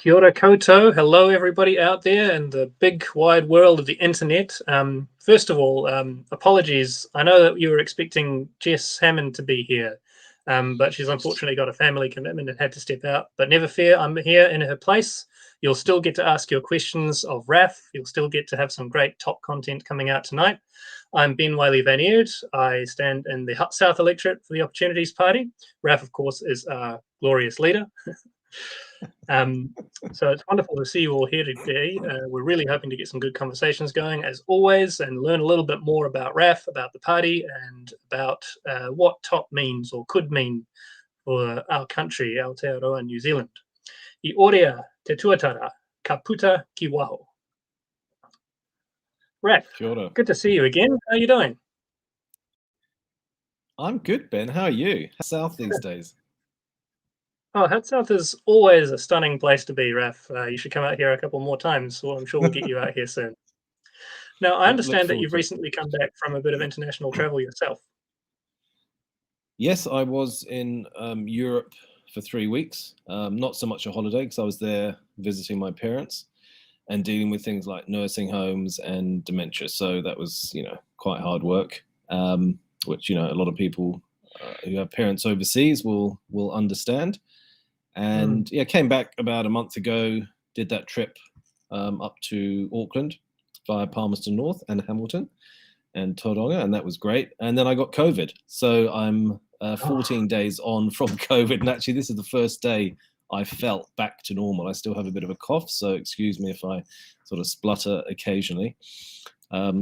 Kia ora koutou. Hello, everybody out there in the big wide world of the internet. First of all, apologies. I know that you were expecting Jess Hammond to be here, but she's unfortunately got a family commitment and had to step out. But never fear, I'm here in her place. You'll still get to ask your questions of Raf. You'll still get to have some great top content coming out tonight. I'm Ben Wylie-van Eerd. I stand in the Hutt South electorate for the Opportunities Party. Raf, of course, is our glorious leader. So it's wonderful to see you all here today. We're really hoping to get some good conversations going, as always, and learn a little bit more about RAF, about the party, and about what top means or could mean for our country, Aotearoa, New Zealand. I orea te tuatara, ka puta ki waho. RAF, good to see you again. How are you doing? I'm good, Ben. How are you? How's South these days? Oh, Hutt South is always a stunning place to be, Raf. You should come out here a couple more times. So I'm sure we'll get you out here soon. Now, I understand that you've recently come back from a bit of international travel yourself. Yes, I was in Europe for 3 weeks. Not so much a holiday because I was there visiting my parents and dealing with things like nursing homes and dementia. So that was, quite hard work, which, a lot of people who have parents overseas will understand. And came back about a month ago, did that trip up to Auckland via Palmerston North and Hamilton and Tauranga, and that was great. And then I got COVID. So I'm 14 days on from COVID. And actually, this is the first day I felt back to normal. I still have a bit of a cough, so excuse me if I sort of splutter occasionally.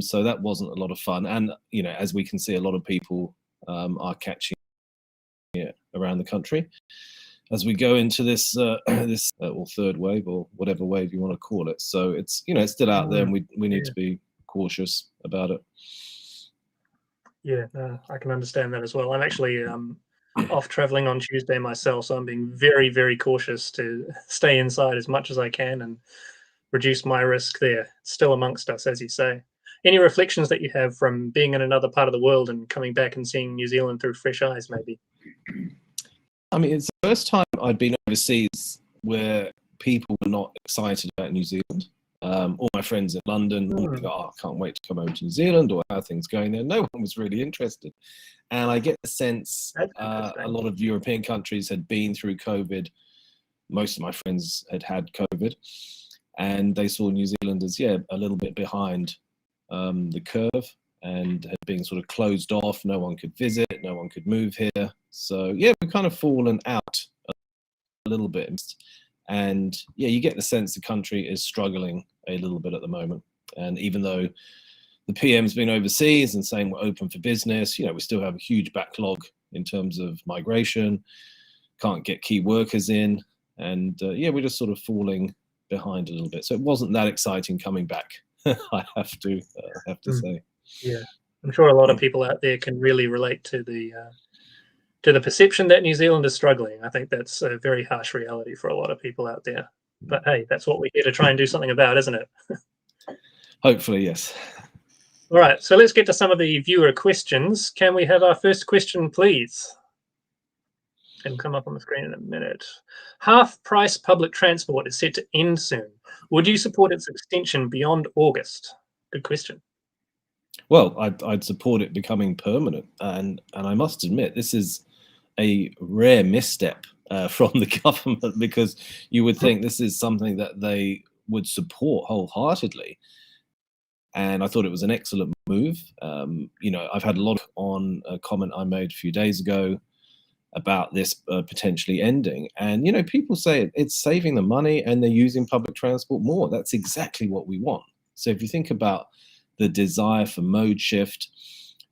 So that wasn't a lot of fun. And, as we can see, a lot of people are catching it around the country as we go into this or third wave or whatever wave you want to call it. So it's it's still out there, and we need to be cautious about it. Yeah, I can understand that as well. I'm actually off traveling on Tuesday myself, so I'm being very, very cautious to stay inside as much as I can and reduce my risk there. It's still amongst us, as you say. Any reflections that you have from being in another part of the world and coming back and seeing New Zealand through fresh eyes, maybe? I mean, it's the first time I'd been overseas where people were not excited about New Zealand. All my friends in London go, I can't wait to come over to New Zealand, or how are things going there. No one was really interested. And I get the sense a lot of European countries had been through COVID. Most of my friends had had COVID. And they saw New Zealand as, a little bit behind the curve and had been sort of closed off. No one could visit, no one could move here. So, we've kind of fallen out a little bit. And you get the sense the country is struggling a little bit at the moment. And even though the PM's been overseas and saying we're open for business, we still have a huge backlog in terms of migration, can't get key workers in. And we're just sort of falling behind a little bit. So it wasn't that exciting coming back, I have to say. Yeah, I'm sure a lot of people out there can really relate to the perception that New Zealand is struggling. I think that's a very harsh reality for a lot of people out there. But hey, that's what we're here to try and do something about, isn't it? Hopefully, yes. All right, so let's get to some of the viewer questions. Can we have our first question, please? It'll come up on the screen in a minute. Half-price public transport is set to end soon. Would you support its extension beyond August? Good question. Well, I'd support it becoming permanent, and I must admit this is a rare misstep from the government, because you would think this is something that they would support wholeheartedly. And I thought it was an excellent move. I've had a lot on a comment I made a few days ago about this potentially ending. And, people say it's saving the money and they're using public transport more. That's exactly what we want. So if you think about the desire for mode shift,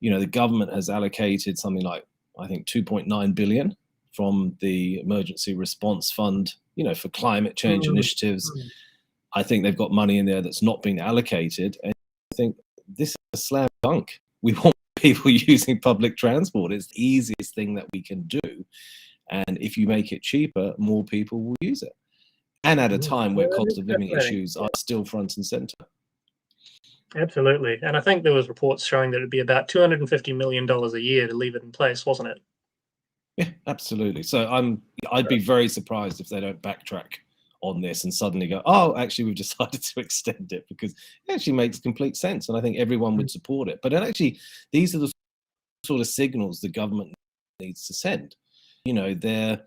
the government has allocated something like, I think, 2.9 billion from the Emergency Response Fund, for climate change initiatives. I think they've got money in there that's not been allocated. And I think this is a slam dunk. We want people using public transport. It's the easiest thing that we can do. And if you make it cheaper, more people will use it. And at a time where cost of living issues are still front and center. Absolutely. And I think there was reports showing that it'd be about $250 million a year to leave it in place, wasn't it? Yeah, absolutely. So I'd be very surprised if they don't backtrack on this and suddenly go, oh, actually, we've decided to extend it, because it actually makes complete sense. And I think everyone would support it. But then actually, these are the sort of signals the government needs to send. You know,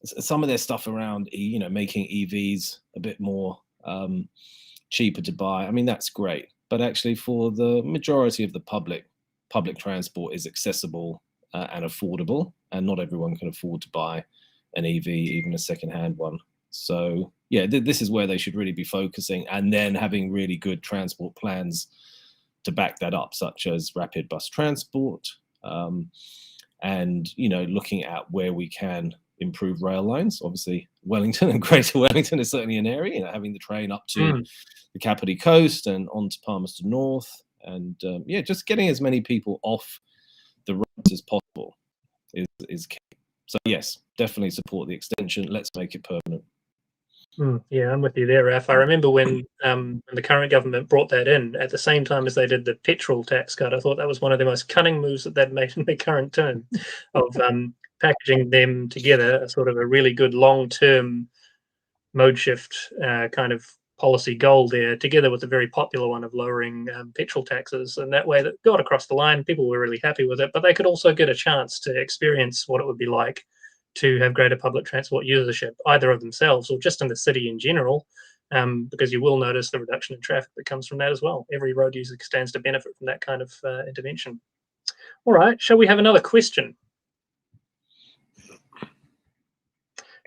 some of their stuff around, you know, making EVs a bit more cheaper to buy. I mean, that's great. But actually, for the majority of the public transport is accessible and affordable, and not everyone can afford to buy an EV, even a second-hand one. So yeah, this is where they should really be focusing, and then having really good transport plans to back that up, such as rapid bus transport, and, you know, looking at where we can improve rail lines. Obviously, Wellington and Greater Wellington is certainly an area, you know, having the train up to the Kapiti Coast and on to Palmerston North, and yeah, just getting as many people off the roads as possible is key. So yes, definitely support the extension. Let's make it permanent. Yeah, I'm with you there, Raf. I remember when the current government brought that in at the same time as they did the petrol tax cut. I thought that was one of the most cunning moves that they'd made in the current term, of packaging them together, a sort of a really good long-term mode shift kind of policy goal there, together with a very popular one of lowering petrol taxes. And that way that got across the line. People were really happy with it, but they could also get a chance to experience what it would be like to have greater public transport usership, either of themselves or just in the city in general, because you will notice the reduction in traffic that comes from that as well. Every road user stands to benefit from that kind of intervention. All right, shall we have another question?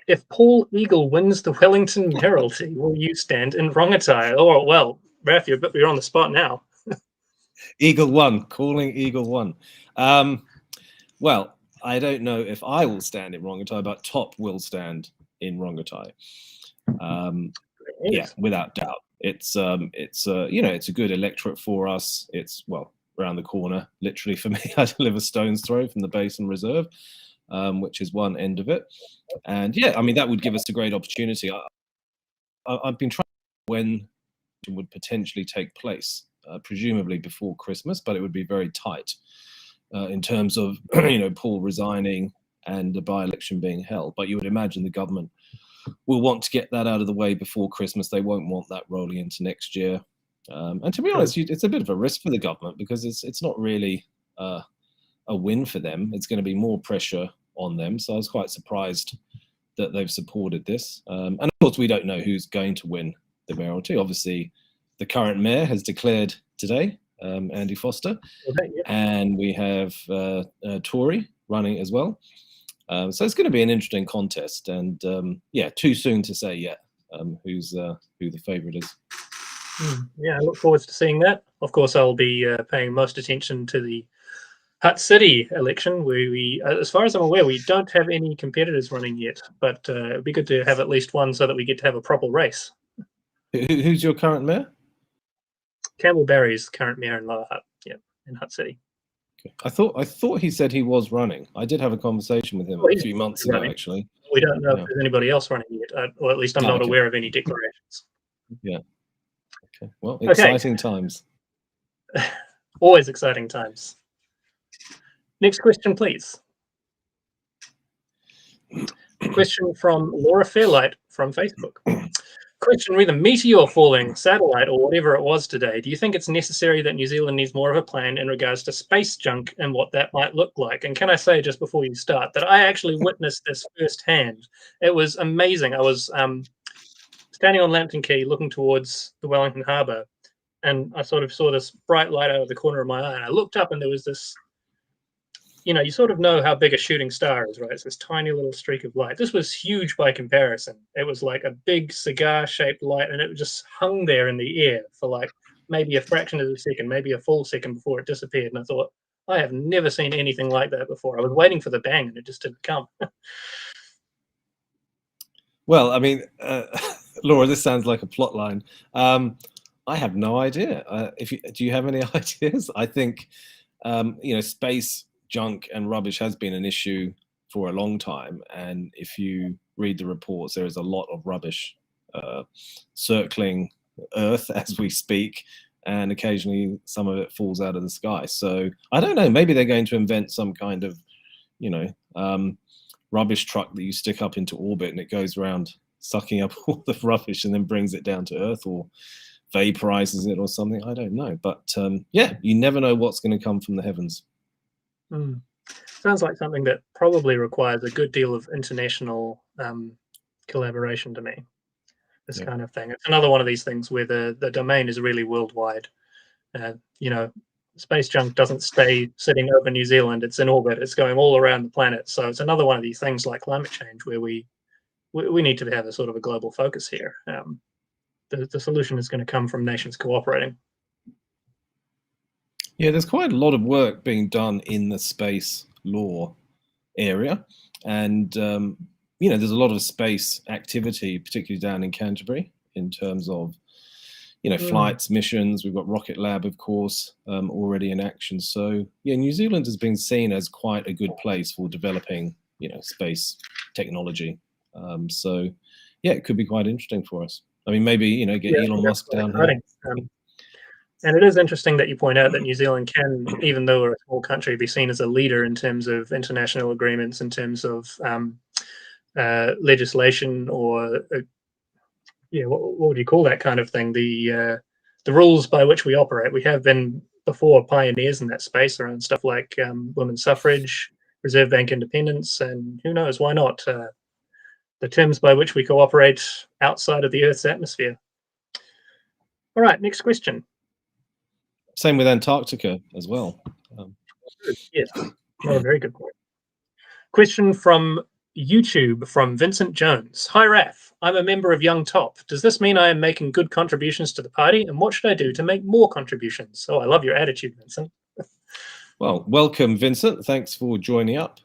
If Paul Eagle wins the Wellington Mayoralty, will you stand in Rongotai? Oh, well, Raf, you're on the spot now. Eagle won, calling Eagle won. Well, I don't know if I will stand in Rongotai, but Top will stand in Rongotai. Yeah, without doubt. It's you know, it's a good electorate for us. It's, well, around the corner, literally for me. I live a stone's throw from the Basin Reserve, which is one end of it. And yeah, I mean, that would give us a great opportunity. I've been trying when it would potentially take place, presumably before Christmas, but it would be very tight in terms of you know, Paul resigning and the by-election being held. But you would imagine the government will want to get that out of the way before Christmas. They won't want that rolling into next year. And to be honest, it's a bit of a risk for the government, because it's not really a win for them. It's going to be more pressure on them. So I was quite surprised that they've supported this. And of course, we don't know who's going to win the mayoralty. Obviously, the current mayor has declared today, Andy Foster, and we have Tory running as well. So it's going to be an interesting contest, and yeah, too soon to say yet who the favourite is. Yeah, I look forward to seeing that. Of course, I'll be paying most attention to the Hutt City election, where we, as far as I'm aware, we don't have any competitors running yet, but it'd be good to have at least one so that we get to have a proper race. Who's your current mayor? Campbell Barry's current mayor in Lower Hutt, yeah, in Hutt City. Okay. I thought he said he was running. I did have a conversation with him a few months ago, actually. We don't know if there's anybody else running yet, or at least I'm not aware of any declarations. Yeah. Okay. Well, exciting times. Always exciting times. Next question, please. Question from Laura Fairlight from Facebook. Question: re the meteor falling, satellite, or whatever it was today, do you think it's necessary that New Zealand needs more of a plan in regards to space junk and what that might look like? And can I say, just before you start, that I actually witnessed this firsthand. It was amazing. I was standing on Lambton Quay looking towards the Wellington Harbour, and I sort of saw this bright light out of the corner of my eye, and I looked up and there was this, you know, you sort of know how big a shooting star is, right? It's this tiny little streak of light. This was huge by comparison. It was like a big cigar-shaped light, and it just hung there in the air for like maybe a fraction of a second, maybe a full second before it disappeared. And I thought, I have never seen anything like that before. I was waiting for the bang, and it just didn't come. Well, I mean, Laura, this sounds like a plot line. I have no idea. Do you have any ideas? I think, you know, space junk and rubbish has been an issue for a long time, and if you read the reports, there is a lot of rubbish circling Earth as we speak, and occasionally some of it falls out of the sky. So I don't know, maybe they're going to invent some kind of, you know, rubbish truck that you stick up into orbit and it goes around sucking up all the rubbish and then brings it down to earth or vaporizes it or something. I don't know. But yeah, you never know what's going to come from the heavens. Sounds like something that probably requires a good deal of international collaboration to me. This kind of thing. It's another one of these things where the domain is really worldwide. You know, space junk doesn't stay sitting over New Zealand. It's in orbit. It's going all around the planet. So it's another one of these things like climate change where we need to have a sort of a global focus here. The solution is going to come from nations cooperating. Yeah, there's quite a lot of work being done in the space law area, and you know, there's a lot of space activity, particularly down in Canterbury, in terms of, you know, flights, missions. We've got Rocket Lab, of course, already in action. So yeah, New Zealand has been seen as quite a good place for developing, you know, space technology. So yeah, it could be quite interesting for us. I mean, maybe, you know, get Elon Musk down here. And it is interesting that you point out that New Zealand can, even though we're a small country, be seen as a leader in terms of international agreements, in terms of legislation, or what would you call that kind of thing? The rules by which we operate. We have been before pioneers in that space around stuff like women's suffrage, Reserve Bank independence, and who knows, why not the terms by which we cooperate outside of the Earth's atmosphere. All right, next question. Same with Antarctica as well. Yes, a very good point. Question from YouTube from Vincent Jones. Hi, Raf. I'm a member of Young Top. Does this mean I am making good contributions to the party? And what should I do to make more contributions? Oh, I love your attitude, Vincent. Well, welcome, Vincent. Thanks for joining up.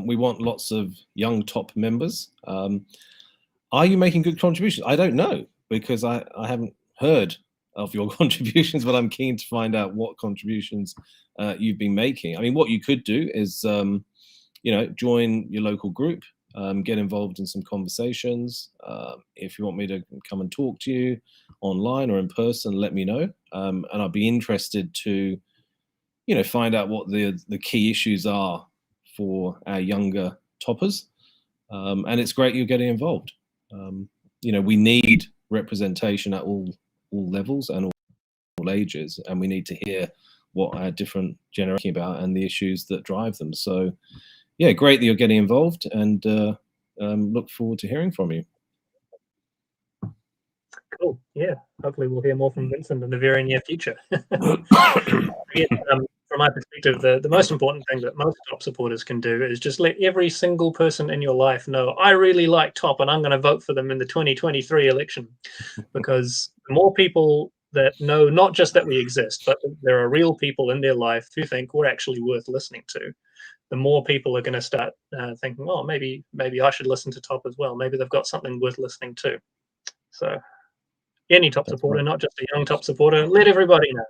We want lots of Young Top members. Are you making good contributions? I don't know, because I haven't heard of your contributions, but I'm keen to find out what contributions you've been making. I mean, what you could do is, you know, join your local group, get involved in some conversations. If you want me to come and talk to you online or in person, let me know. And I'd be interested to, you know, find out what the key issues are for our younger toppers. And it's great you're getting involved. You know, we need representation at all levels and all ages, and we need to hear what our different generations about and the issues that drive them. So yeah, great that you're getting involved, and look forward to hearing from you. Cool. Yeah, hopefully we'll hear more from Vincent in the very near future. From my perspective, the most important thing that most Top supporters can do is just let every single person in your life know, I really like Top and I'm going to vote for them in the 2023 election. Because the more people that know not just that we exist, but there are real people in their life who think we're actually worth listening to, the more people are going to start thinking, oh, maybe I should listen to Top as well. Maybe they've got something worth listening to. So any Top supporter, not just a young Top supporter, let everybody know.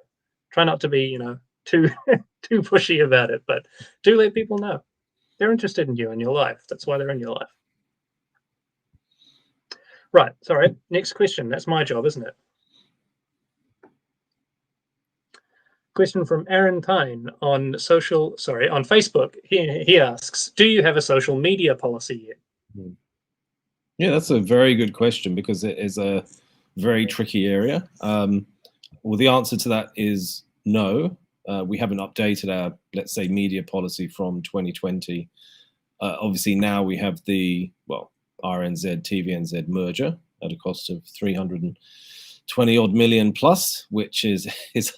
Try not to be, you know, too pushy about it, but do let people know they're interested in you and your life. That's why they're in your life. Right. Sorry. Next question. That's my job, isn't it? Question from Aaron Tyne on Facebook. He asks, do you have a social media policy yet? Yeah, that's a very good question, because it is a very tricky area. Well, the answer to that is no. We haven't updated our, let's say, media policy from 2020. Obviously, now we have the, RNZ, TVNZ merger at a cost of 320 odd million plus, which is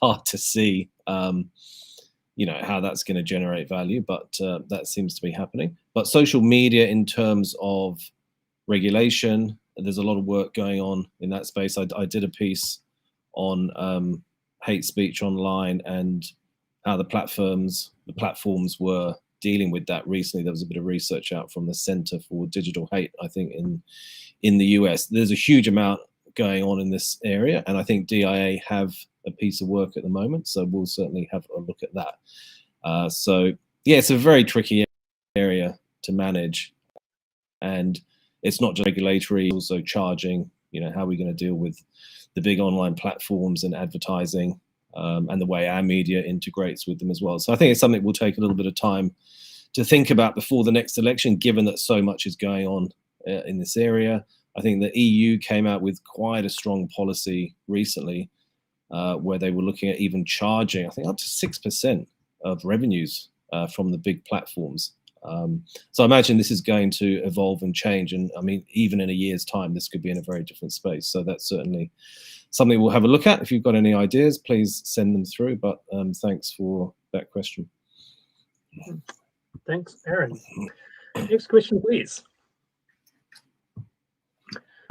hard to see, you know, how that's going to generate value, but that seems to be happening. But social media, in terms of regulation, there's a lot of work going on in that space. I did a piece on hate speech online and how the platforms were dealing with that recently. There was a bit of research out from the Center for Digital Hate, I think, in the US. There's a huge amount going on in this area, and I think DIA have a piece of work at the moment, so we'll certainly have a look at that. So yeah, it's a very tricky area to manage, and it's not just regulatory, also charging, you know, how are we going to deal with the big online platforms and advertising, and the way our media integrates with them as well. So I think it's something we'll take a little bit of time to think about before the next election, given that so much is going on in this area. I think the EU came out with quite a strong policy recently where they were looking at even charging, I think, up to 6% of revenues from the big platforms. So I imagine this is going to evolve and change. And I mean, even in a year's time, this could be in a very different space. So that's certainly something we'll have a look at. If you've got any ideas, please send them through. But thanks for that question. Thanks, Aaron. Next question, please.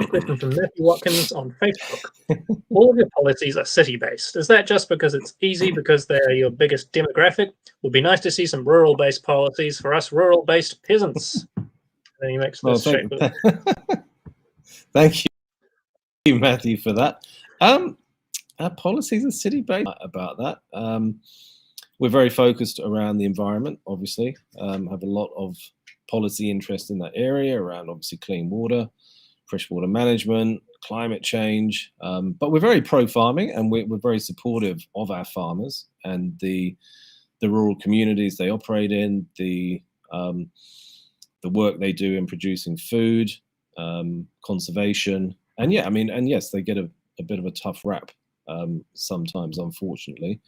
Question from Matthew Watkins on Facebook. All of your policies are city-based. Is that just because it's easy, because they're your biggest demographic? Would be nice to see some rural-based policies for us rural-based peasants. And then he makes this shape. Thank you, Matthew, for that. Our policies are city-based about that. We're very focused around the environment, obviously. Have a lot of policy interest in that area around, obviously, clean water, freshwater management, climate change, but we're very pro-farming, and we're very supportive of our farmers and the rural communities they operate in, the work they do in producing food, conservation, and yeah, I mean, and yes, they get a bit of a tough rap sometimes, unfortunately.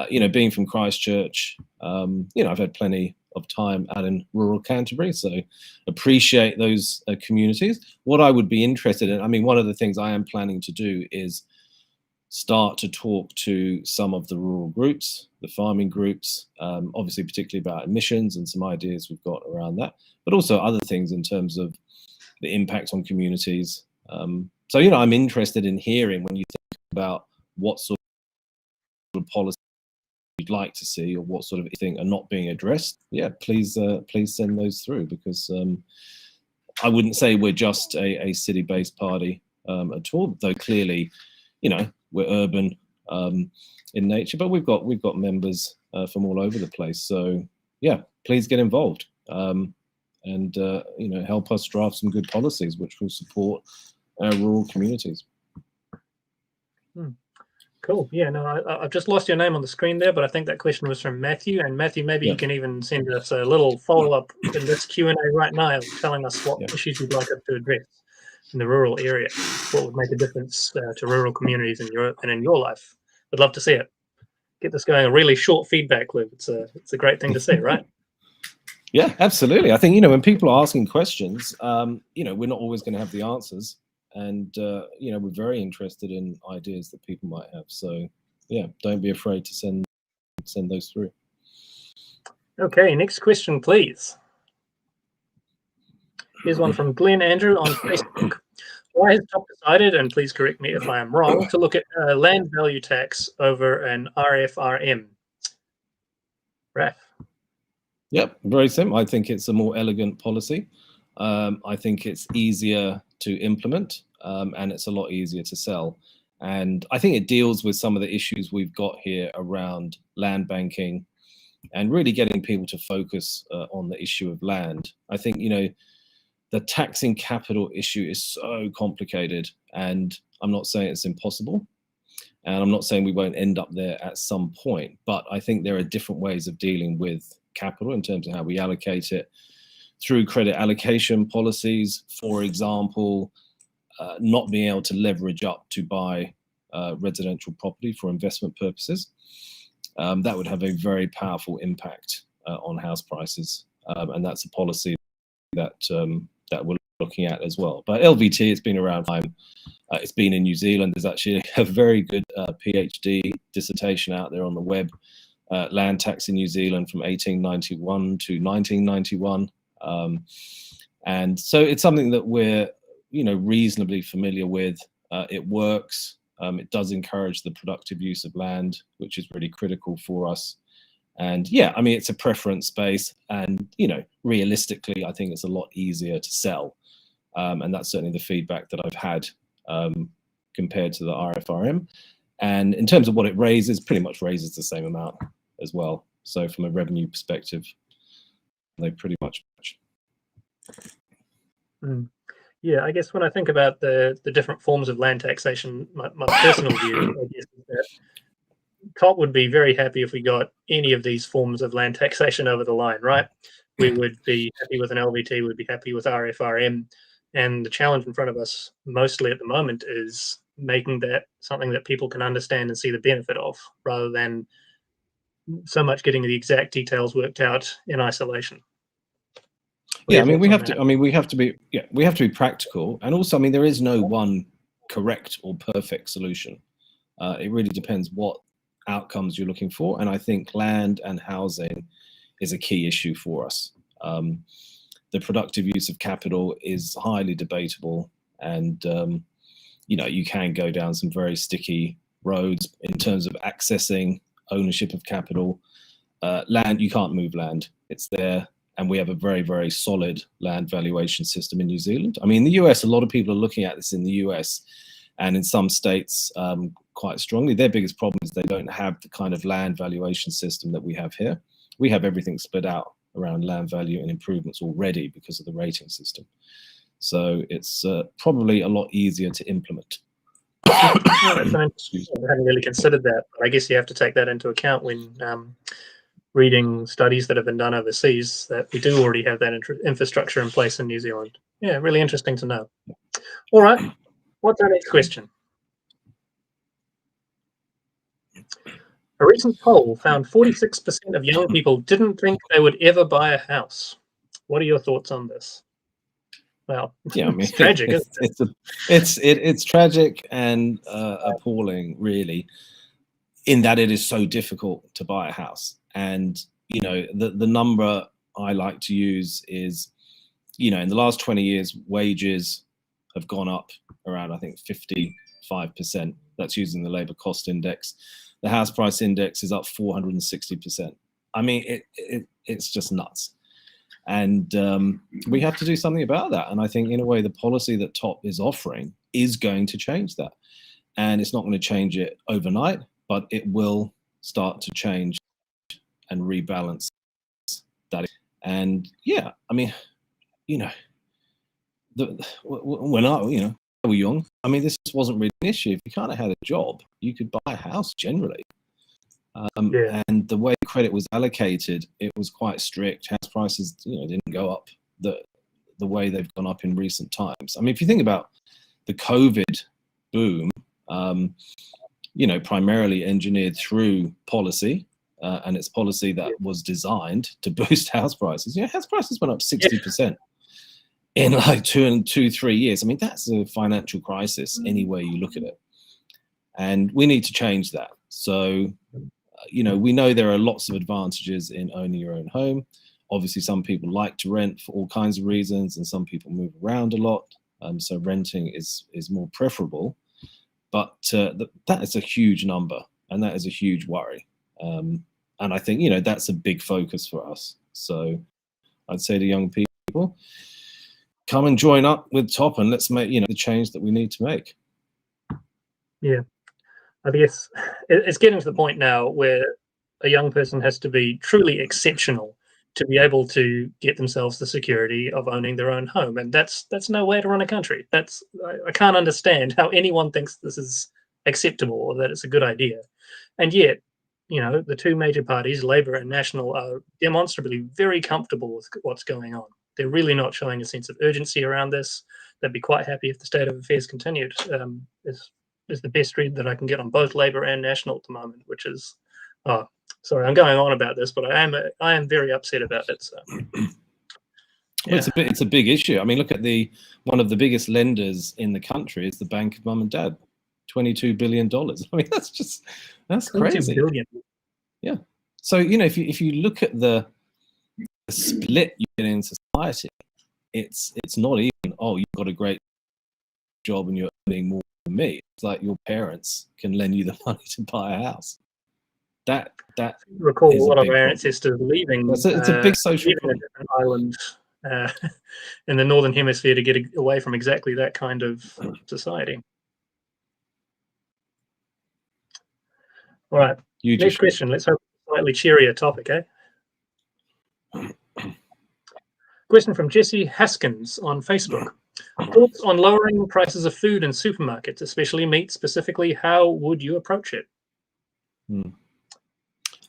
You know, being from Christchurch, you know, I've had plenty of time out in rural Canterbury, so appreciate those communities. What I would be interested in, I mean, one of the things I am planning to do is start to talk to some of the rural groups, the farming groups, obviously particularly about emissions and some ideas we've got around that, but also other things in terms of the impact on communities. So, you know, I'm interested in hearing when you think about what sort of policy you'd like to see, or what sort of thing are not being addressed. Yeah, please send those through, because I wouldn't say we're just a city-based party at all, though clearly, you know, we're urban in nature, but we've got members from all over the place. So yeah, please get involved and you know, help us draft some good policies which will support our rural communities. Cool. Yeah, no, I've just lost your name on the screen there, but I think that question was from Matthew. And Matthew, maybe you can even send us a little follow-up in this Q&A right now, telling us what issues you'd like us to address in the rural area. What would make a difference to rural communities in your life? I'd love to see it. Get this going. A really short feedback loop. It's a great thing to see, right? Yeah, absolutely. I think, you know, when people are asking questions, you know, we're not always going to have the answers. And, you know, we're very interested in ideas that people might have. So, yeah, don't be afraid to send those through. Okay, next question, please. Here's one from Glenn Andrew on Facebook. Why has TOP decided, and please correct me if I am wrong, to look at land value tax over an RFRM? Raf? Yep, very simple. I think it's a more elegant policy. I think it's easier to implement, and it's a lot easier to sell. And I think it deals with some of the issues we've got here around land banking and really getting people to focus on the issue of land. I think, you know, the taxing capital issue is so complicated, and I'm not saying it's impossible, and I'm not saying we won't end up there at some point, but I think there are different ways of dealing with capital in terms of how we allocate it through credit allocation policies, for example, not being able to leverage up to buy residential property for investment purposes. That would have a very powerful impact on house prices, and that's a policy that that we're looking at as well. But LVT, it's been around time. It's been in New Zealand. There's actually a very good PhD dissertation out there on the web, land tax in New Zealand from 1891 to 1991. And so it's something that we're, you know, reasonably familiar with. It works. It does encourage the productive use of land, which is really critical for us. And yeah, I mean, it's a preference space, and, you know, realistically, I think it's a lot easier to sell. And that's certainly the feedback that I've had compared to the RFRM. And in terms of what it raises, pretty much raises the same amount as well. So from a revenue perspective, they pretty much match. Yeah, I guess when I think about the different forms of land taxation, my personal view, I guess, is that TOP would be very happy if we got any of these forms of land taxation over the line, right? We would be happy with an LVT, we'd be happy with RFRM. And the challenge in front of us mostly at the moment is making that something that people can understand and see the benefit of, rather than so much getting the exact details worked out in isolation. Yeah, I mean, we have to. I mean, we have to be. Yeah, we have to be practical, and also, I mean, there is no one correct or perfect solution. It really depends what outcomes you're looking for, and I think land and housing is a key issue for us. The productive use of capital is highly debatable, and you know, you can go down some very sticky roads in terms of accessing ownership of capital. Land, you can't move land; it's there. And we have a very, very solid land valuation system in New Zealand. I mean, in the US, a lot of people are looking at this in the US and in some states quite strongly. Their biggest problem is they don't have the kind of land valuation system that we have here. We have everything split out around land value and improvements already because of the rating system. So it's probably a lot easier to implement. I hadn't really considered that, but I guess you have to take that into account when reading studies that have been done overseas, that we do already have that infrastructure in place in New Zealand. Yeah, really interesting to know. All right, what's our next question? A recent poll found 46% of young people didn't think they would ever buy a house. What are your thoughts on this? Well, yeah, I mean, it's tragic, isn't it? It's tragic and appalling, really, in that it is so difficult to buy a house. And you know, the number I like to use is, you know, in the last 20 years, wages have gone up around, I think, 55%. That's using the labor cost index. The house price index is up 460%. I mean, it's just nuts. And we have to do something about that. And I think, in a way, the policy that TOP is offering is going to change that. And it's not going to change it overnight, but it will start to change and rebalance that. And yeah, I mean, you know, when I were young, I mean, this wasn't really an issue. If you kind of had a job, you could buy a house generally. And the way credit was allocated, it was quite strict. House prices, you know, didn't go up the way they've gone up in recent times. I mean, if you think about the COVID boom, you know, primarily engineered through policy, and it's policy that was designed to boost house prices. You know, house prices went up 60% in like 3 years. I mean, that's a financial crisis any way you look at it. And we need to change that. So, you know, we know there are lots of advantages in owning your own home. Obviously, some people like to rent for all kinds of reasons, and some people move around a lot. So renting is more preferable. But that is a huge number, and that is a huge worry. And I think, you know, that's a big focus for us. So I'd say to young people, come and join up with TOP, and let's make, you know, the change that we need to make. Yeah, I guess it's getting to the point now where a young person has to be truly exceptional to be able to get themselves the security of owning their own home, and that's no way to run a country. I can't understand how anyone thinks this is acceptable or that it's a good idea, and yet, you know, the two major parties, Labour and National, are demonstrably very comfortable with what's going on. They're really not showing a sense of urgency around this. They'd be quite happy if the state of affairs continued. Is the best read that I can get on both Labour and National at the moment, which is, oh, sorry, I'm going on about this, but I am very upset about it. So, yeah. Well, it's a big issue. I mean, look at one of the biggest lenders in the country is the Bank of Mum and Dad, $22 billion. I mean, that's crazy. Billion. Yeah. So, you know, if you look at the split you get in society, it's not even, oh, you've got a great job and you're earning more than me. It's like your parents can lend you the money to buy a house. That recall a lot of our ancestors leaving. It's a big social problem. A different island in the northern hemisphere to get away from exactly that kind of society. All right, next question. Let's hope it's a slightly cheerier topic, eh? Question from Jesse Haskins on Facebook. Thoughts on lowering prices of food in supermarkets, especially meat specifically? How would you approach it?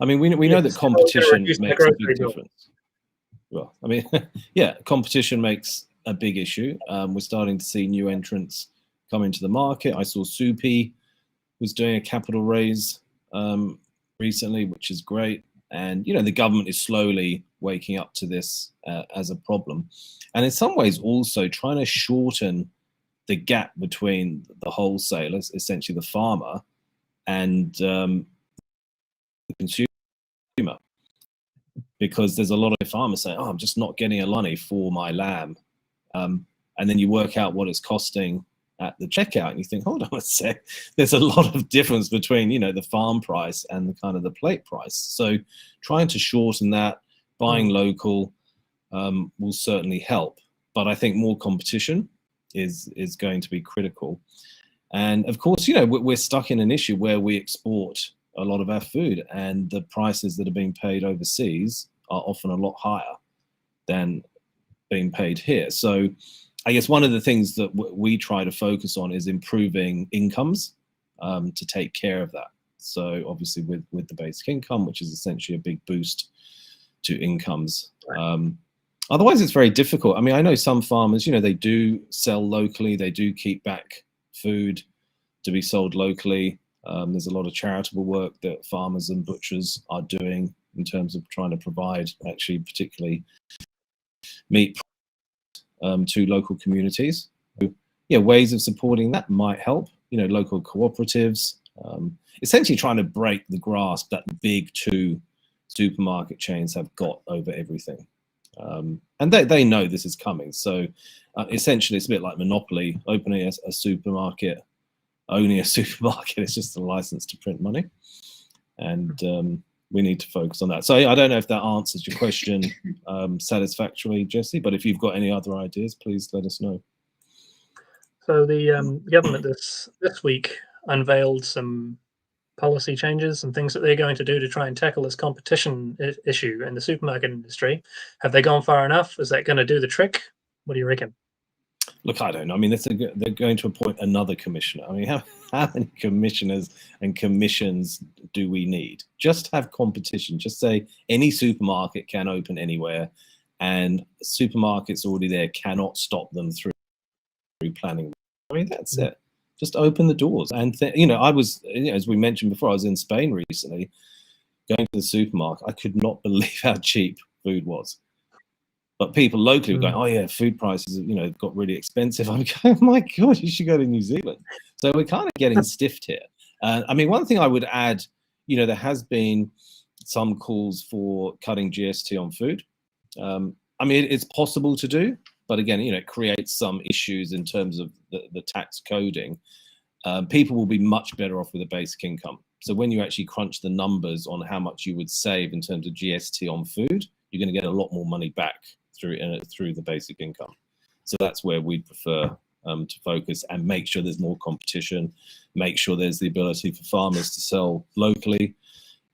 I mean, we know that competition makes a big difference. Well, I mean, yeah, competition makes a big issue. We're starting to see new entrants come into the market. I saw Soupy was doing a capital raise recently, which is great. And, the government is slowly waking up to this as a problem. And in some ways also trying to shorten the gap between the wholesalers, essentially the farmer, and the consumer. Because there's a lot of farmers saying, oh, I'm just not getting a money for my lamb. And then you work out what it's costing at the checkout and you think, hold on a sec, there's a lot of difference between, the farm price and the kind of the plate price. So trying to shorten that, buying local will certainly help. But I think more competition is going to be critical. And of course, we're stuck in an issue where we export a lot of our food, and the prices that are being paid overseas are often a lot higher than being paid here. So I guess one of the things that we try to focus on is improving incomes to take care of that. So obviously with the basic income, which is essentially a big boost to incomes. Otherwise, it's very difficult. I mean, I know some farmers, they do sell locally. They do keep back food to be sold locally. There's a lot of charitable work that farmers and butchers are doing in terms of trying to provide actually particularly meat to local communities. So, ways of supporting that might help. Local cooperatives, essentially trying to break the grasp that the big two supermarket chains have got over everything. And they know this is coming. So essentially, it's a bit like Monopoly, opening a supermarket, owning a supermarket. It's just a license to print money. And we need to focus on that. So I don't know if that answers your question satisfactorily, Jesse, but if you've got any other ideas, please let us know. So the government this week unveiled some policy changes and things that they're going to do to try and tackle this competition issue in the supermarket industry. Have they gone far enough? Is that going to do the trick? What do you reckon? Look, I don't know. I mean, they're going to appoint another commissioner. I mean, how many commissioners and commissions do we need? Just have competition. Just say any supermarket can open anywhere, and supermarkets already there cannot stop them through planning. I mean, that's it. Just open the doors. And I was, as we mentioned before, I was in Spain recently, going to the supermarket. I could not believe how cheap food was. But people locally were going, oh yeah, food prices, got really expensive. I'm going, oh my God, you should go to New Zealand. So we're kind of getting stiffed here. I mean, one thing I would add, there has been some calls for cutting GST on food. I mean, it's possible to do, but again, it creates some issues in terms of the tax coding. People will be much better off with a basic income. So when you actually crunch the numbers on how much you would save in terms of GST on food, you're going to get a lot more money back through the basic income. So that's where we'd prefer to focus and make sure there's more competition, make sure there's the ability for farmers to sell locally,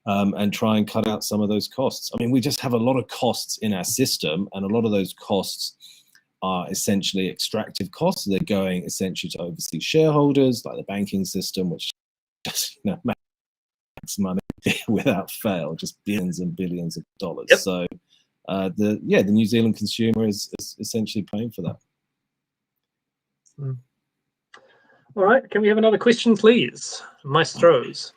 and try and cut out some of those costs. I mean, we just have a lot of costs in our system, and a lot of those costs are essentially extractive costs. They're going essentially to overseas shareholders, like the banking system, which just makes money without fail, just billions and billions of dollars. Yep. So the New Zealand consumer is essentially paying for that. All right, can we have another question, please? Maestros.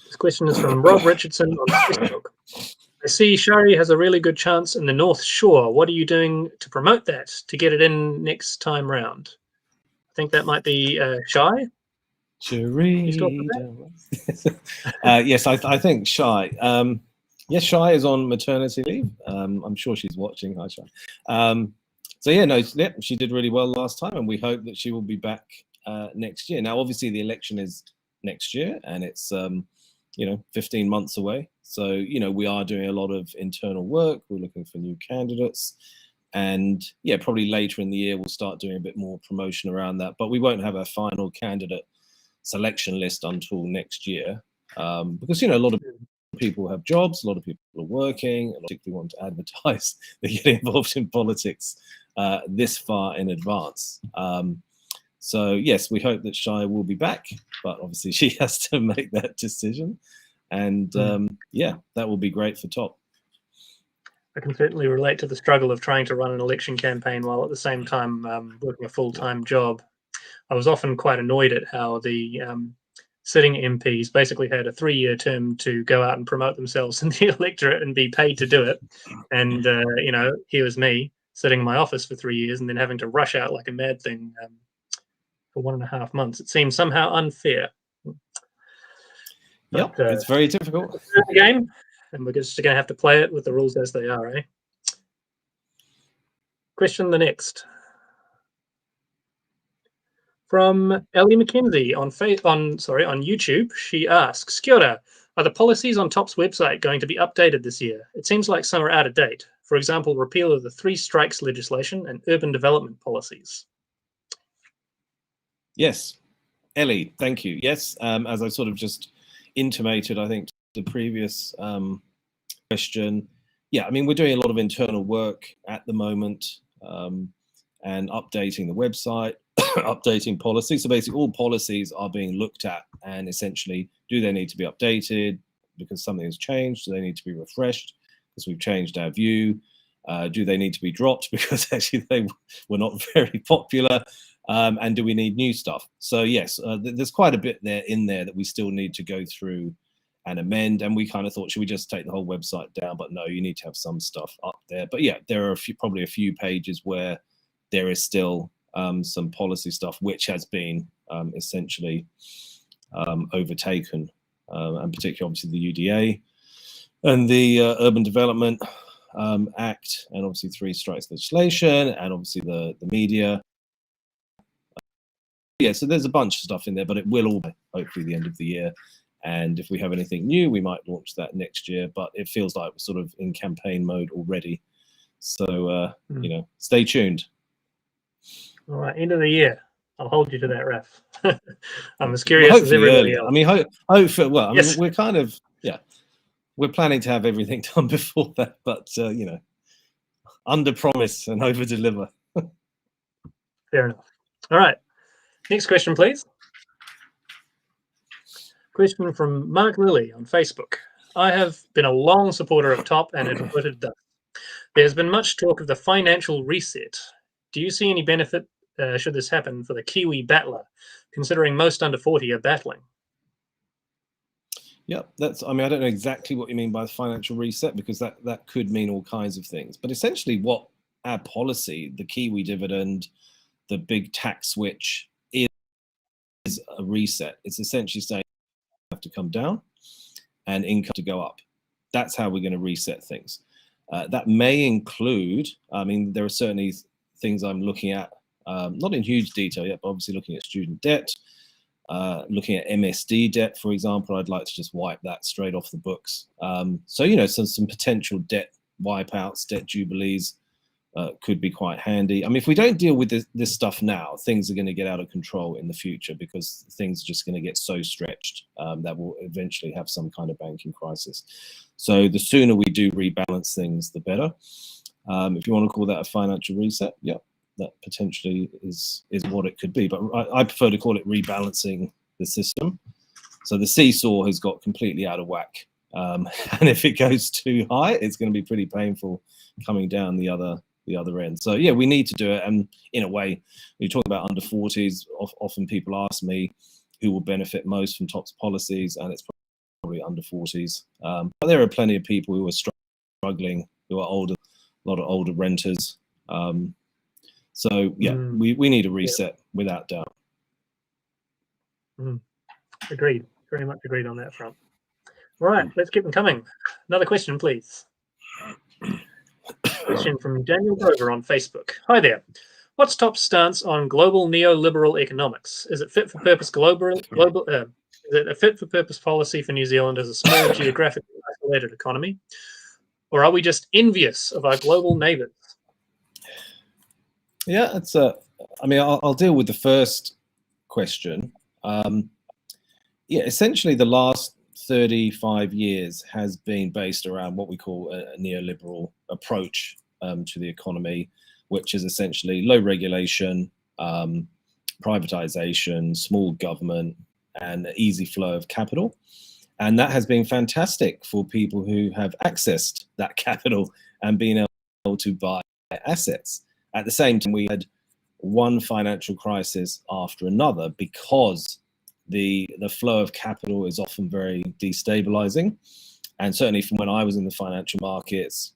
This question is from Rob Richardson on Facebook. I see Shari has a really good chance in the Northshore. What are you doing to promote that, to get it in next time round? I think that might be Shai. Yes, I think Shai. Yes, Shai is on maternity leave. I'm sure she's watching. Hi, Shai. She did really well last time, and we hope that she will be back next year. Now, obviously, the election is next year, and it's 15 months away. So, we are doing a lot of internal work. We're looking for new candidates. And probably later in the year, we'll start doing a bit more promotion around that. But we won't have a final candidate selection list until next year. Because, a lot of people have jobs, a lot of people are working, and particularly want to advertise they get involved in politics this far in advance. So, yes, we hope that Shai will be back, but obviously she has to make that decision. And that will be great for TOP. I can certainly relate to the struggle of trying to run an election campaign while at the same time working a full-time job. I was often quite annoyed at how the sitting MPs basically had a 3-year term to go out and promote themselves in the electorate and be paid to do it. And, here was me sitting in my office for 3 years and then having to rush out like a mad thing for 1.5 months. It seems somehow unfair. Yep, it's very difficult. It's the game, and we're just going to have to play it with the rules as they are, eh? Question the next. From Ellie McKenzie on YouTube, she asks, Kia ora, are the policies on TOP's website going to be updated this year? It seems like some are out of date. For example, repeal of the 3 strikes legislation and urban development policies. Yes, Ellie, thank you. Yes, as I sort of just intimated, I think, the previous question. Yeah, I mean, we're doing a lot of internal work at the moment and updating the website, updating policy. So basically all policies are being looked at and essentially, do they need to be updated because something has changed? Do they need to be refreshed because we've changed our view? Do they need to be dropped because actually they were not very popular? And do we need new stuff? So yes, there's quite a bit in there that we still need to go through and amend. And we kind of thought, should we just take the whole website down? But no, you need to have some stuff up there. But yeah, there are probably a few pages where there is still some policy stuff which has been essentially overtaken, and particularly obviously the UDA and the Urban Development Act, and obviously 3 strikes legislation, and obviously the media. Yeah, so there's a bunch of stuff in there, but it will all be hopefully the end of the year. And if we have anything new, we might launch that next year. But it feels like we're sort of in campaign mode already. So, stay tuned. All right, end of the year. I'll hold you to that, Raf. I'm as curious as everybody else. I mean, hopefully, well, I yes. mean, we're kind of, we're planning to have everything done before that, but, under promise and over deliver. Fair enough. All right. Next question, please. Question from Mark Lilly on Facebook. I have been a long supporter of TOP and have voted thus. There's been much talk of the financial reset. Do you see any benefit should this happen for the Kiwi battler, considering most under 40 are battling? Yeah, I mean, I don't know exactly what you mean by the financial reset, because that could mean all kinds of things. But essentially what our policy, the Kiwi dividend, the big tax switch, is a reset. It's essentially saying have to come down and income to go up. That's how we're going to reset things. That may include, I mean, there are certainly things I'm looking at, not in huge detail yet, but obviously looking at student debt, looking at MSD debt, for example. I'd like to just wipe that straight off the books. So, some potential debt wipeouts, debt jubilees could be quite handy. I mean, if we don't deal with this stuff now, things are going to get out of control in the future, because things are just going to get so stretched that we'll eventually have some kind of banking crisis. So the sooner we do rebalance things, the better. If you want to call that a financial reset, yeah, that potentially is what it could be. But I prefer to call it rebalancing the system. So the seesaw has got completely out of whack. And if it goes too high, it's going to be pretty painful coming down the other end. So yeah, we need to do it. And in a way, when you talk about under 40s, often people ask me who will benefit most from TOP's policies, and it's probably under 40s. But there are plenty of people who are struggling, who are older, a lot of older renters. So yeah, we need a reset without doubt. Agreed. Very much agreed on that front. All right, let's keep them coming. Another question, please. Question from Daniel Grover on Facebook. Hi there. What's TOP's stance on global neoliberal economics? Is it fit for purpose is it a fit for purpose policy for New Zealand as a small geographically isolated economy? Or are we just envious of our global neighbors? Yeah, it's I mean, I'll deal with the first question. Yeah, essentially the last 35 years has been based around what we call a neoliberal approach to the economy, which is essentially low regulation, privatization, small government, and easy flow of capital. And that has been fantastic for people who have accessed that capital and being able to buy assets. At the same time, we had one financial crisis after another because the flow of capital is often very destabilizing. And certainly from when I was in the financial markets,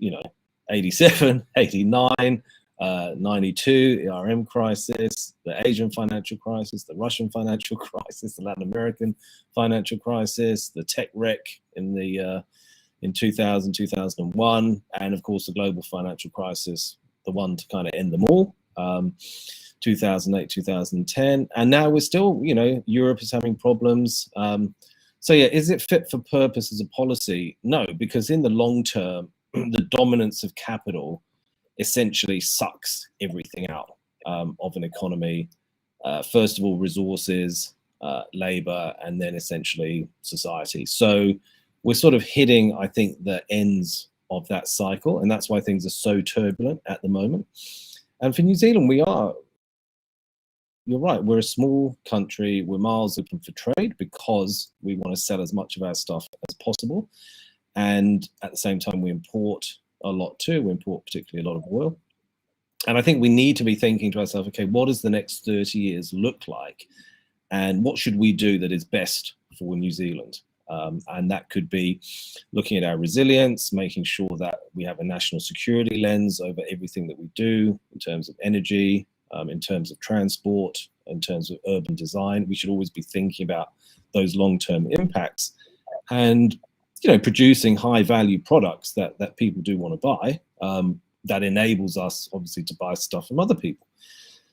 87, 89, 92, the RM crisis, the Asian financial crisis, the Russian financial crisis, the Latin American financial crisis, the tech wreck in 2000, 2001, and of course the global financial crisis, the one to kind of end them all, 2008, 2010, and now we're still, Europe is having problems. So yeah, is it fit for purpose as a policy? No, because in the long term, the dominance of capital essentially sucks everything out of an economy. First of all, resources, labor, and then essentially society. So we're sort of hitting, I think, the ends of that cycle, and that's why things are so turbulent at the moment. And for New Zealand, you're right, we're a small country, we're miles open for trade because we want to sell as much of our stuff as possible. And at the same time, we import a lot too. We import particularly a lot of oil. And I think we need to be thinking to ourselves, okay, what does the next 30 years look like? And what should we do that is best for New Zealand? And that could be looking at our resilience, making sure that we have a national security lens over everything that we do in terms of energy, in terms of transport, in terms of urban design. We should always be thinking about those long-term impacts and, producing high-value products that people do want to buy. That enables us, obviously, to buy stuff from other people.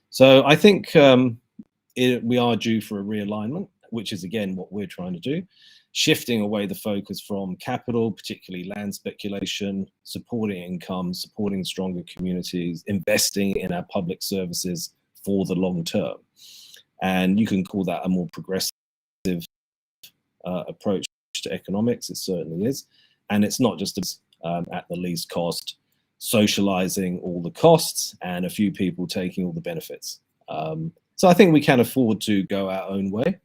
So I think we are due for a realignment, which is, again, what we're trying to do. Shifting away the focus from capital, particularly land speculation, supporting income, supporting stronger communities, investing in our public services for the long term. And you can call that a more progressive approach to economics. It certainly is. And it's not just at the least cost, socializing all the costs and a few people taking all the benefits. So I think we can afford to go our own way.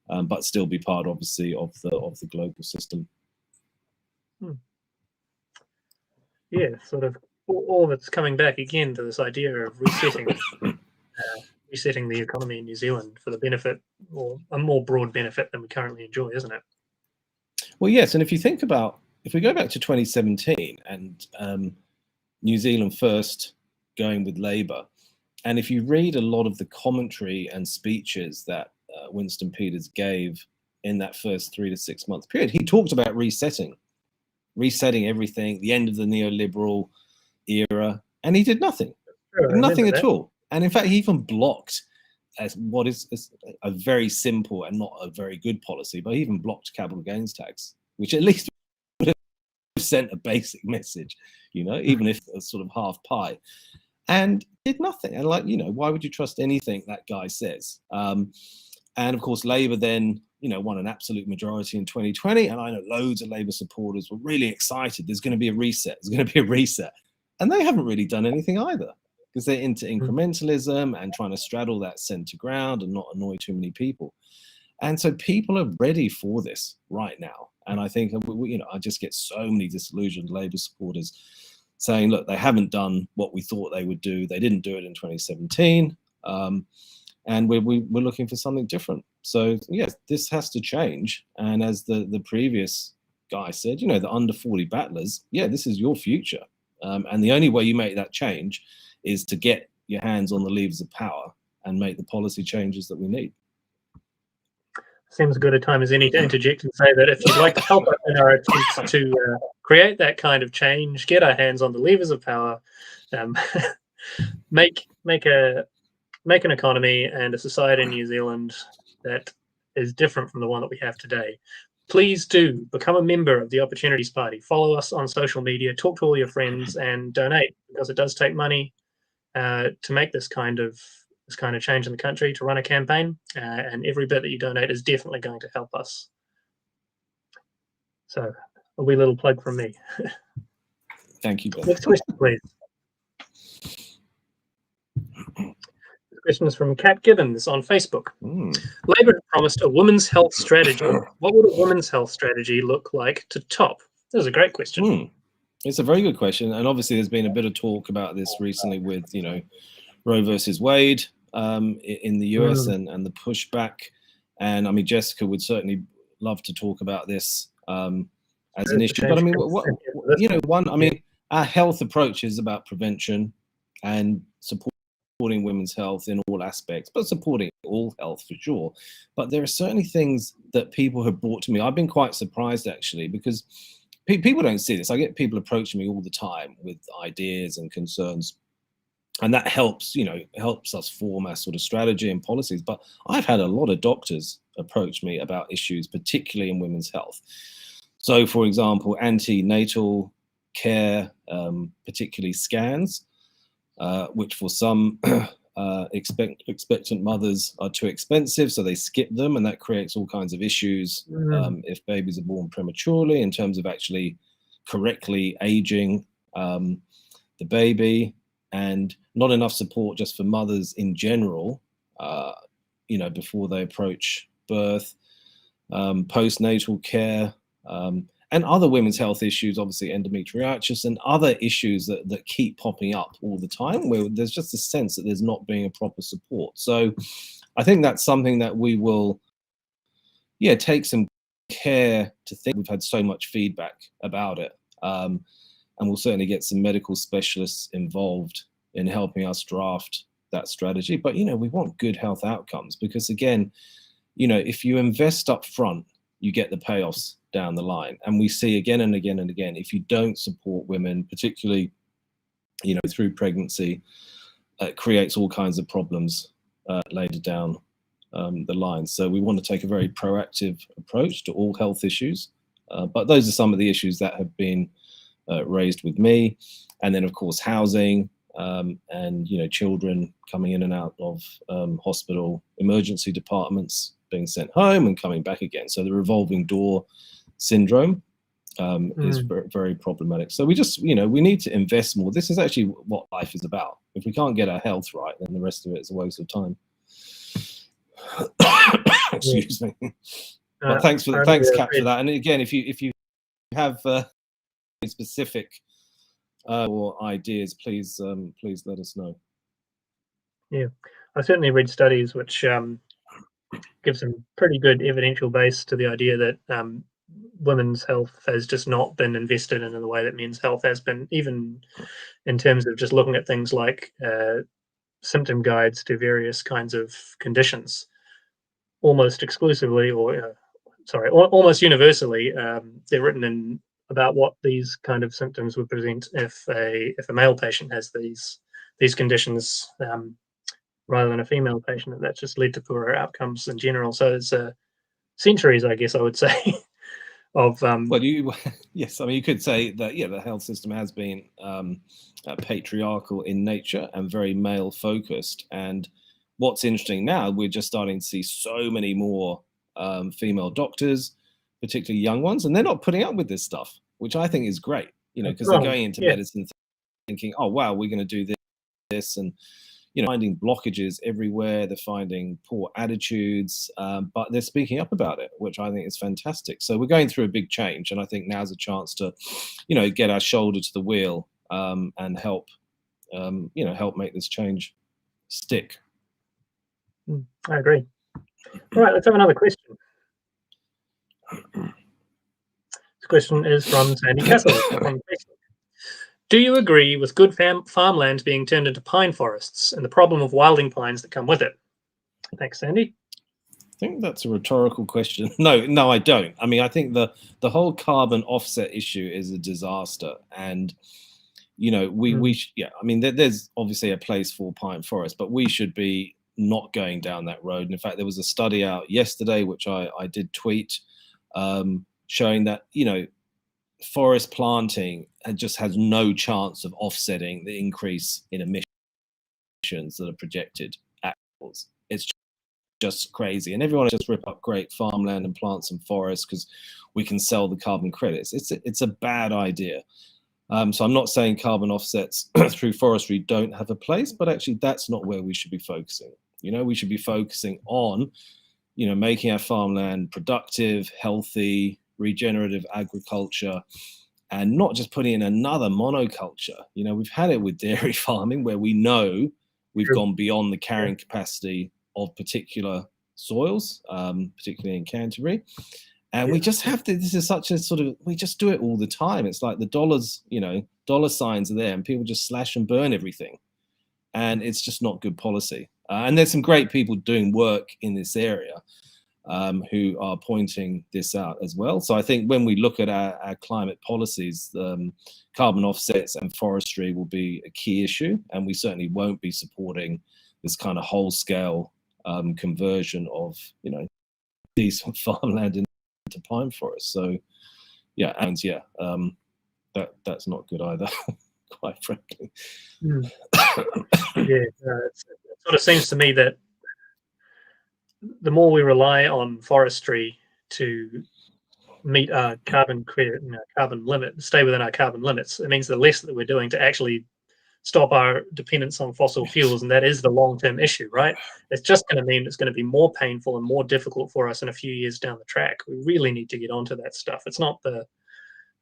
But still be part, obviously, of the global system. Yeah, sort of all of it's coming back again to this idea of resetting the economy in New Zealand for the benefit, or a more broad benefit than we currently enjoy, isn't it? Well, yes, and if we go back to 2017 and New Zealand First going with Labour, and if you read a lot of the commentary and speeches that Winston Peters gave in that first 3 to 6 month period, he talked about resetting everything, the end of the neoliberal era, and he did nothing. Nothing at all. And in fact, he even blocked as what is a very simple and not a very good policy, but he even blocked capital gains tax, which at least would have sent a basic message, even if it's sort of half pie, and did nothing. And why would you trust anything that guy says? And of course, Labour then, won an absolute majority in 2020. And I know loads of Labour supporters were really excited. There's going to be a reset. And they haven't really done anything either, because they're into incrementalism and trying to straddle that centre ground and not annoy too many people. And so people are ready for this right now. And I think, I just get so many disillusioned Labour supporters saying, look, they haven't done what we thought they would do. They didn't do it in 2017. And we're looking for something different. So yes, this has to change. And as the previous guy said, the under 40 battlers, this is your future. And the only way you make that change is to get your hands on the levers of power and make the policy changes that we need. Seems as good a time as any to interject and say that if you'd like to help us in our attempts to create that kind of change, get our hands on the levers of power, make an economy and a society in New Zealand that is different from the one that we have today, please do become a member of the Opportunities Party. Follow us on social media, talk to all your friends, and donate, because it does take money to make this kind of change in the country, to run a campaign, and every bit that you donate is definitely going to help us. So a wee little plug from me. Thank you, Ben. Next question, please. Question is from Kat Gibbons on Facebook. Labour promised a women's health strategy. What would a women's health strategy look like to top? That was a great question. It's a very good question, and obviously there's been a bit of talk about this recently with Roe versus Wade in the US and the pushback. And I mean, Jessica would certainly love to talk about this as an issue. But I mean, our health approach is about prevention and supporting women's health in all aspects, but supporting all health for sure. But there are certainly things that people have brought to me. I've been quite surprised actually, because people don't see this. I get people approaching me all the time with ideas and concerns, and that helps us form our sort of strategy and policies. But I've had a lot of doctors approach me about issues, particularly in women's health. So, for example, antenatal care, particularly scans, which for some expectant mothers are too expensive, so they skip them, and that creates all kinds of issues if babies are born prematurely in terms of actually correctly aging the baby, and not enough support just for mothers in general, before they approach birth, postnatal care, and other women's health issues, obviously endometriosis and other issues that keep popping up all the time, where there's just a sense that there's not being a proper support. So I think that's something that we will, take some care to think. We've had so much feedback about it. And we'll certainly get some medical specialists involved in helping us draft that strategy. But, we want good health outcomes because, again, if you invest up front, you get the payoffs down the line. And we see again and again and again, if you don't support women, particularly, through pregnancy, it creates all kinds of problems later down the line. So we want to take a very proactive approach to all health issues. But those are some of the issues that have been raised with me. And then, of course, housing and, children coming in and out of hospital emergency departments, being sent home and coming back again. So the revolving door syndrome is very, very problematic. So we just, we need to invest more. This is actually what life is about. If we can't get our health right, then the rest of it is a waste of time. Excuse me. But thanks, Cap, for that. And again, if you have specific or ideas, please let us know. Yeah, I certainly read studies which give some pretty good evidential base to the idea that women's health has just not been invested in the way that men's health has been, even in terms of just looking at things like symptom guides to various kinds of conditions. Almost exclusively, almost universally, they're written in about what these kind of symptoms would present if a male patient has these conditions rather than a female patient, and that's just led to poorer outcomes in general. So it's centuries, I guess I would say, of yes, I mean, you could say that the health system has been patriarchal in nature and very male focused. And what's interesting now, we're just starting to see so many more female doctors, particularly young ones, and they're not putting up with this stuff, which I think is great, because they're going into medicine thinking, oh wow, we're going to do this, and finding blockages everywhere. They're finding poor attitudes, but they're speaking up about it, which I think is fantastic. So we're going through a big change, and I think now's a chance to, get our shoulder to the wheel and help make this change stick. I agree. All right, let's have another question. This question is from Sandy Castle on Facebook. Do you agree with good farmland being turned into pine forests and the problem of wilding pines that come with it? Thanks, Sandy. I think that's a rhetorical question. No, I don't. I mean, I think the whole carbon offset issue is a disaster, and I mean, there's obviously a place for pine forest, but we should be not going down that road. And in fact, there was a study out yesterday, which I did tweet, showing that forest planting just has no chance of offsetting the increase in emissions that are projected at levels. It's just crazy, and everyone just rip up great farmland and plant some forests because we can sell the carbon credits. It's a bad idea. So I'm not saying carbon offsets through forestry don't have a place, but actually that's not where we should be focusing. We should be focusing on making our farmland productive, healthy, regenerative agriculture, and not just putting in another monoculture. We've had it with dairy farming where we know we've gone beyond the carrying capacity of particular soils, particularly in Canterbury. And we just have to, this is such a sort of, we just do it all the time. It's like the dollars, dollar signs are there and people just slash and burn everything. And it's just not good policy. And there's some great people doing work in this area who are pointing this out as well. So I think when we look at our climate policies, carbon offsets and forestry will be a key issue. And we certainly won't be supporting this kind of whole scale conversion of, decent farmland into pine forest. So yeah, and that's not good either, quite frankly. It sort of seems to me that the more we rely on forestry to meet our carbon limit, stay within our carbon limits, it means the less that we're doing to actually stop our dependence on fossil fuels, and that is the long-term issue, right? It's just going to mean it's going to be more painful and more difficult for us in a few years down the track. We really need to get onto that stuff. It's not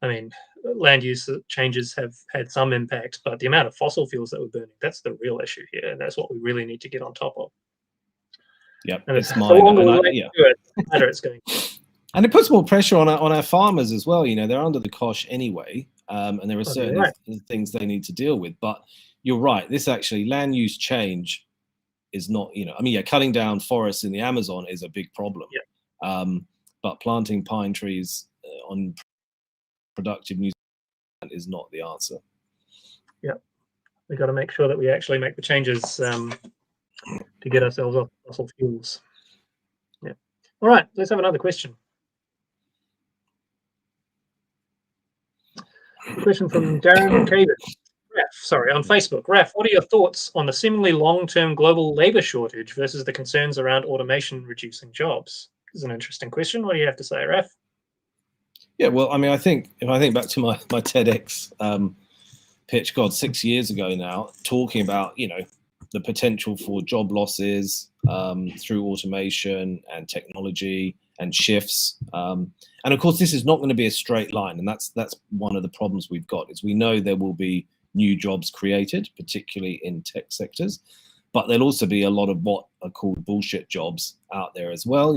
land use changes have had some impact, but the amount of fossil fuels that we're burning, that's the real issue here, and that's what we really need to get on top of. Yep, and it's mine. It's going. And it puts more pressure on our farmers as well. They're under the cosh anyway, and there are certain things they need to deal with. But you're right. This actually land use change is not. Cutting down forests in the Amazon is a big problem. Yeah. But planting pine trees on productive New Zealand is not the answer. Yeah, we got to make sure that we actually make the changes to get ourselves off fossil fuels. Yeah. All right, let's have another question. A question from Darren Caven. On Facebook. Raf, what are your thoughts on the seemingly long-term global labor shortage versus the concerns around automation reducing jobs? This is an interesting question. What do you have to say, Raf? Yeah, well, I think if I think back to my TEDx pitch, 6 years ago now, talking about, the potential for job losses through automation and technology and shifts. And of course, this is not going to be a straight line. And that's one of the problems we've got is we know there will be new jobs created, particularly in tech sectors, but there'll also be a lot of what are called bullshit jobs out there as well,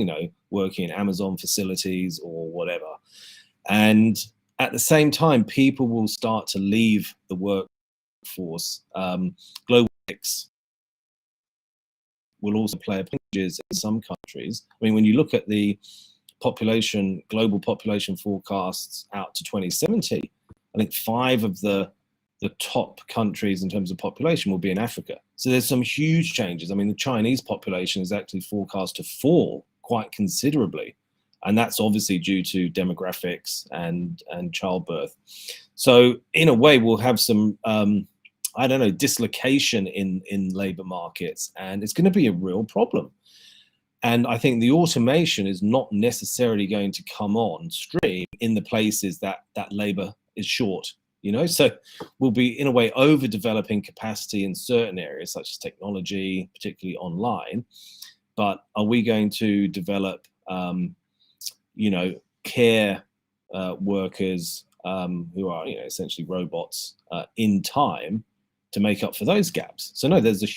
working in Amazon facilities or whatever. And at the same time, people will start to leave the workforce. Global mix will also play in some countries. When you look at the global population forecasts out to 2070, I think 5 of the top countries in terms of population will be in Africa. So there's some huge changes. The Chinese population is actually forecast to fall quite considerably. And that's obviously due to demographics and childbirth. So in a way, we'll have some, dislocation in labor markets, and it's going to be a real problem. And I think the automation is not necessarily going to come on stream in the places that labor is short, So we'll be, in a way, overdeveloping capacity in certain areas, such as technology, particularly online. But are we going to develop care workers who are, essentially robots in time to make up for those gaps? So no, there's a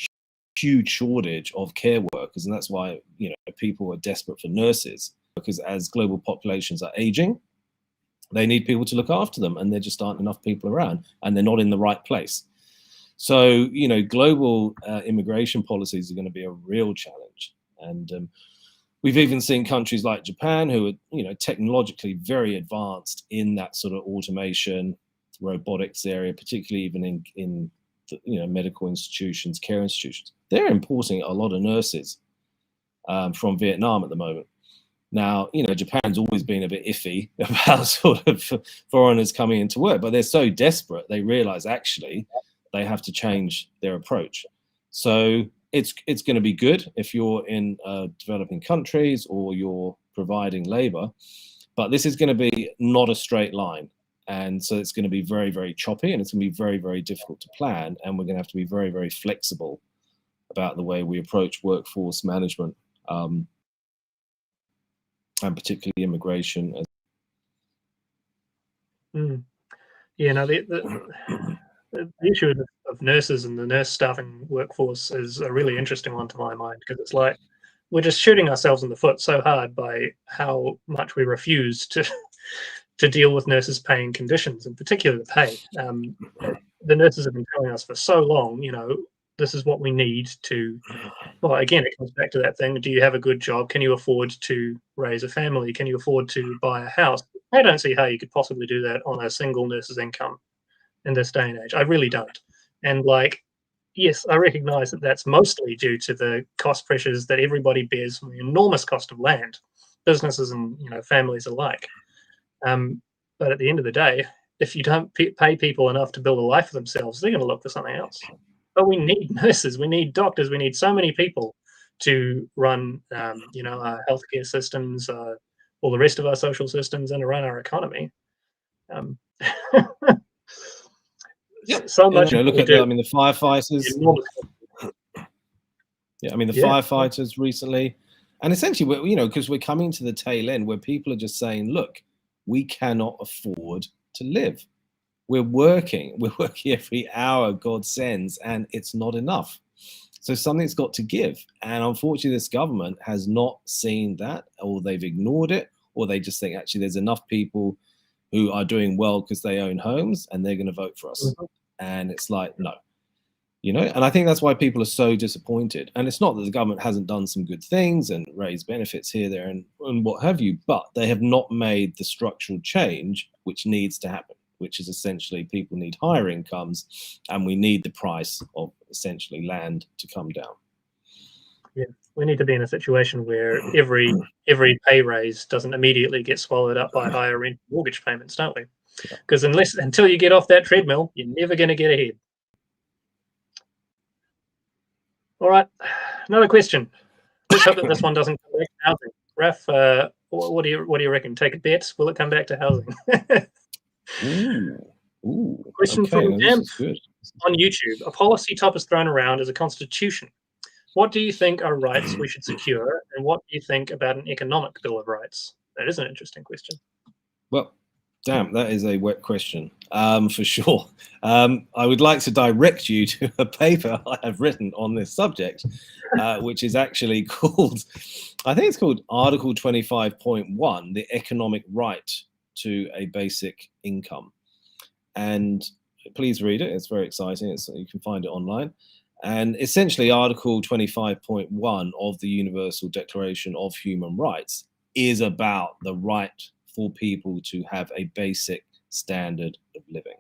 huge shortage of care workers, and that's why people are desperate for nurses, because as global populations are aging, they need people to look after them, and there just aren't enough people around, and they're not in the right place. So global immigration policies are going to be a real challenge, and we've even seen countries like Japan who are, technologically very advanced in that sort of automation, robotics area, particularly even in medical institutions, care institutions. They're importing a lot of nurses from Vietnam at the moment. Now, Japan's always been a bit iffy about sort of foreigners coming into work, but they're so desperate, they realize actually they have to change their approach. So it's going to be good if you're in developing countries or you're providing labor, but this is going to be not a straight line. And so it's going to be very, very choppy, and it's going to be very, very difficult to plan. And we're going to have to be very, very flexible about the way we approach workforce management, and particularly immigration. you know, the issue of nurses and the nurse staffing workforce is a really interesting one to my mind, because it's like we're just shooting ourselves in the foot so hard by how much we refuse to deal with nurses' paying conditions, in particular the pay. The nurses have been telling us for so long, you know, this is what we need to. Well, again, it comes back to that thing. Do you have a good job? Can you afford to raise a family? Can you afford to buy a house? I don't see how you could possibly do that on a single nurse's income in this day and age. I really don't. And like, yes, I recognize that that's mostly due to the cost pressures that everybody bears from the enormous cost of land, businesses and, you know, families alike. But at the end of the day, if you don't pay people enough to build a life for themselves, they're going to look for something else. But we need nurses, we need doctors, we need so many people to run, you know, our healthcare systems, all the rest of our social systems, and to run our economy. Um, Yeah, so much. You know, look at the, I mean, the firefighters. enormous. Yeah, I mean, the Yeah. firefighters recently, and essentially, you know, because we're coming to the tail end where people are just saying, look, we cannot afford to live. We're working every hour God sends, and it's not enough. So something's got to give. And unfortunately, this government has not seen that, or they've ignored it, or they just think actually there's enough people who are doing well because they own homes and they're going to vote for us. Mhm. And it's like, no, you know, and I think that's why people are so disappointed. And it's not that the government hasn't done some good things and raised benefits here, there, and what have you, but they have not made the structural change which needs to happen, which is essentially people need higher incomes, and we need the price of essentially land to come down. Yeah, we need to be in a situation where every pay raise doesn't immediately get swallowed up by higher rent mortgage payments, don't we? Because until you get off that treadmill, you're never going to get ahead. All right, another question. Let's hope that this one doesn't come back to housing. Raf, what do you reckon? Take a bet. Will it come back to housing? Question Okay, from now Damp this is good. on YouTube. A policy top is thrown around as a constitution. What do you think are rights we should secure, and what do you think about an economic bill of rights? That is an interesting question. Well, damn, that is a wet question, for sure. I would like to direct you to a paper I have written on this subject, which is actually called, I think it's called Article 25.1, the economic right to a basic income. And please read it. It's very exciting. You can find it online. And essentially, Article 25.1 of the Universal Declaration of Human Rights is about the right for people to have a basic standard of living.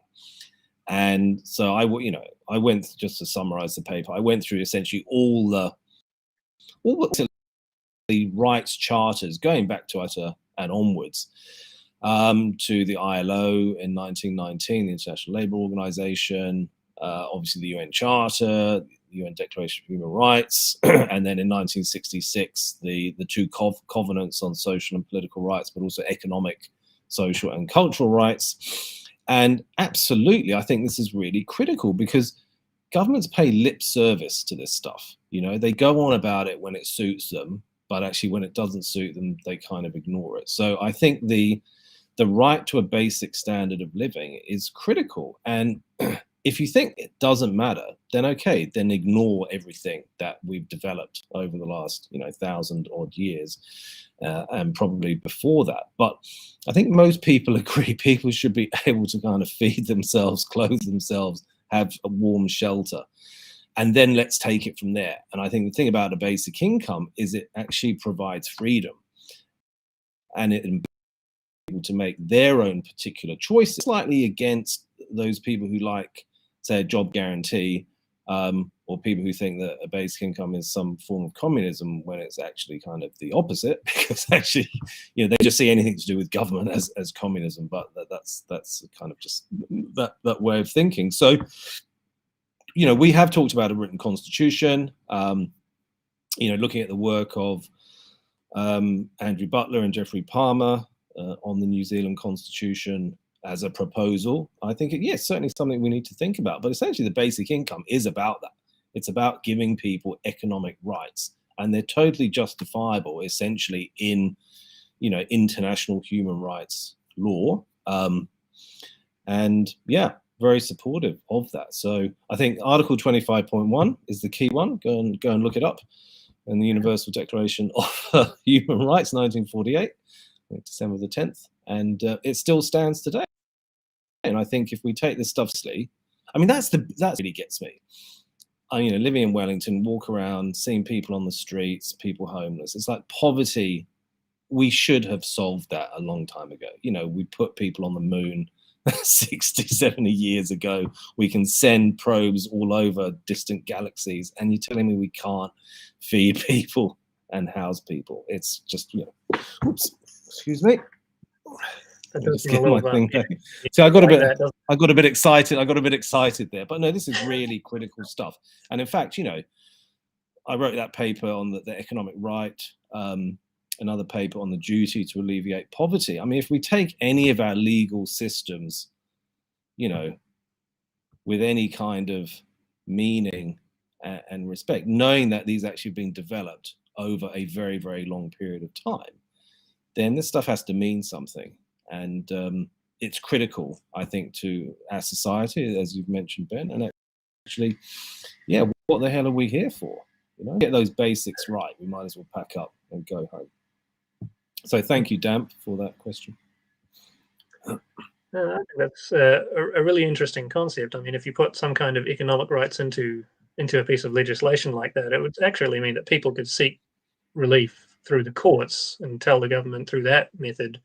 And so I went, just to summarize the paper, I went through essentially all the rights charters going back to Utter and onwards, to the ILO in 1919, the International Labour Organization, obviously the UN Charter, the UN Declaration of Human Rights, and then in 1966, the two covenants on social and political rights, but also economic, social and cultural rights. And absolutely, I think this is really critical, because governments pay lip service to this stuff. You know, they go on about it when it suits them, but actually when it doesn't suit them, they kind of ignore it. So I think the right to a basic standard of living is critical. And if you think it doesn't matter, then okay, then ignore everything that we've developed over the last 1,000 odd years, and probably before that. But I think most people agree people should be able to kind of feed themselves, clothe themselves, have a warm shelter, and then let's take it from there. And I think the thing about a basic income is it actually provides freedom, and it people to make their own particular choices, slightly against those people who like, say, a job guarantee, or people who think that a basic income is some form of communism, when it's actually kind of the opposite, because actually, they just see anything to do with government as communism. But that's kind of just that way of thinking. So, we have talked about a written constitution. Looking at the work of Andrew Butler and Geoffrey Palmer on the New Zealand Constitution as a proposal, I think yes, certainly something we need to think about. But essentially, the basic income is about that. It's about giving people economic rights, and they're totally justifiable, essentially, in international human rights law. And yeah, very supportive of that. So I think Article 25.1 is the key one. Go and look it up. And the Universal Declaration of Human Rights, 1948, December the 10th, and it still stands today. And I think if we take this stuff seriously, I mean, that really gets me. You know, living in Wellington, walk around, seeing people on the streets, people homeless. It's like poverty. We should have solved that a long time ago. You know, we put people on the moon 60, 70 years ago. We can send probes all over distant galaxies, and you're telling me we can't feed people and house people? It's just, you know, oops, excuse me. Just get my thing back. So I got a bit excited there, but no, this is really critical stuff. And in fact, you know, I wrote that paper on the economic right, another paper on the duty to alleviate poverty. I mean, if we take any of our legal systems, you know, with any kind of meaning and respect, knowing that these actually have been developed over a very, very long period of time, then this stuff has to mean something. And it's critical, I think, to our society, as you've mentioned, Ben. And actually, yeah, what the hell are we here for? You know, get those basics right. We might as well pack up and go home. So thank you, Damp, for that question. I think that's a really interesting concept. I mean, if you put some kind of economic rights into a piece of legislation like that, it would actually mean that people could seek relief through the courts and tell the government through that method,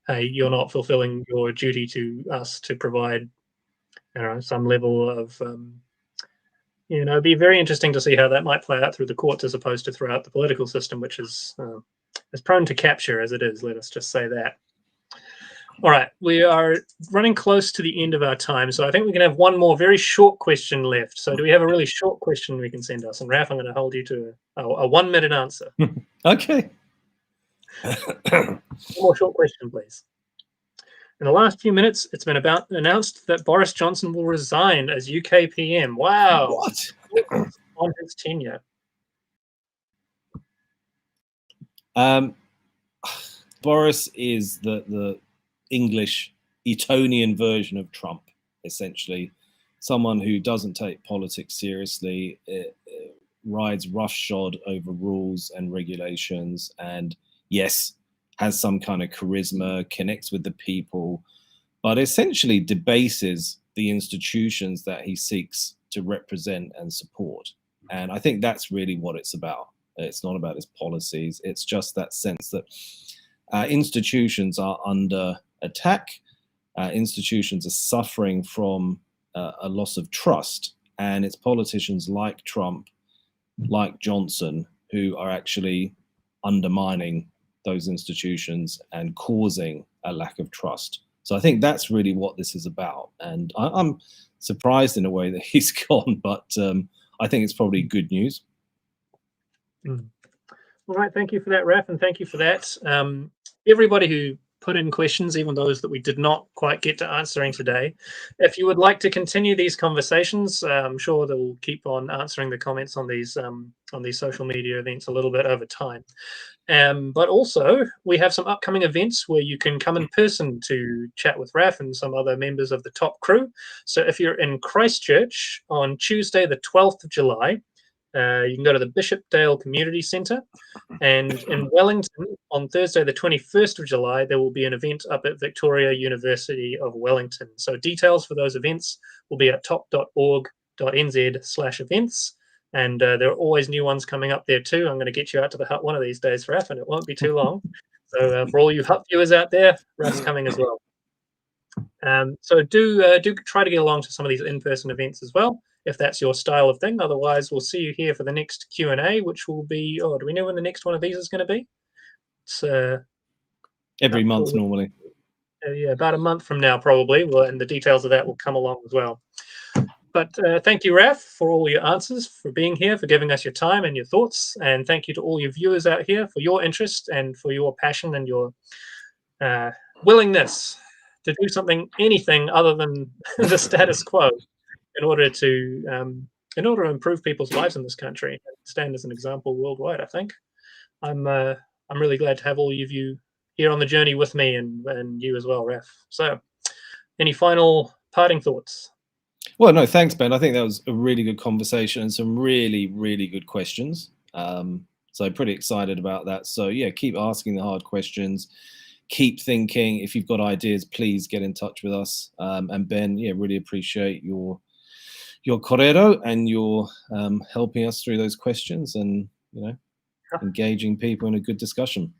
hey, you're not fulfilling your duty to us to provide, I don't know, some level of, you know, it'd be very interesting to see how that might play out through the courts as opposed to throughout the political system, which is as prone to capture as it is. Let us just say that. All right, we are running close to the end of our time, so I think we can have one more very short question left. So do we have a really short question we can send us? And Raf, I'm going to hold you to a 1 minute answer. Okay. One more short question, please. In the last few minutes, it's been announced that Boris Johnson will resign as UK PM. Wow. What? On his tenure. Boris is the English Etonian version of Trump, essentially. Someone who doesn't take politics seriously, rides roughshod over rules and regulations, and yes, has some kind of charisma, connects with the people, but essentially debases the institutions that he seeks to represent and support. And I think that's really what it's about. It's not about his policies. It's just that sense that institutions are under attack. Institutions are suffering from a loss of trust. And it's politicians like Trump, like Johnson, who are actually undermining those institutions and causing a lack of trust. So I think that's really what this is about. And I'm surprised in a way that he's gone, but I think it's probably good news. All right, thank you for that, Raf, and thank you for that. Everybody who put in questions, even those that we did not quite get to answering today, if you would like to continue these conversations, I'm sure they'll keep on answering the comments on these social media events a little bit over time. But also, we have some upcoming events where you can come in person to chat with Raf and some other members of the top crew. So if you're in Christchurch on Tuesday, the 12th of July, you can go to the Bishopdale Community Centre. And in Wellington, on Thursday, the 21st of July, there will be an event up at Victoria University of Wellington. So details for those events will be at top.org.nz/events. And there are always new ones coming up there too. I'm going to get you out to the Hutt one of these days, Raf, and it won't be too long. So for all you Hutt viewers out there, Raf's coming as well. So do try to get along to some of these in-person events as well, if that's your style of thing. Otherwise, we'll see you here for the next Q&A, which will be, do we know when the next one of these is going to be? It's every month normally. Yeah, about a month from now probably. And the details of that will come along as well. But thank you, Raf, for all your answers, for being here, for giving us your time and your thoughts. And thank you to all your viewers out here for your interest and for your passion and your willingness to do anything other than the status quo in order to improve people's lives in this country and stand as an example worldwide. I think I'm really glad to have all of you here on the journey with me and you as well, Raf. So any final parting thoughts? Well, no, thanks, Ben. I think that was a really good conversation and some really, really good questions. So pretty excited about that. So yeah, keep asking the hard questions. Keep thinking. If you've got ideas, please get in touch with us. And Ben, yeah, really appreciate your correro and your helping us through those questions and, you know, engaging people in a good discussion.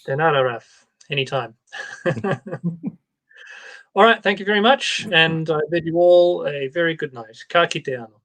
De nada, Raf. Anytime. All right, thank you very much, and I bid you all a very good night. Ka kite ano.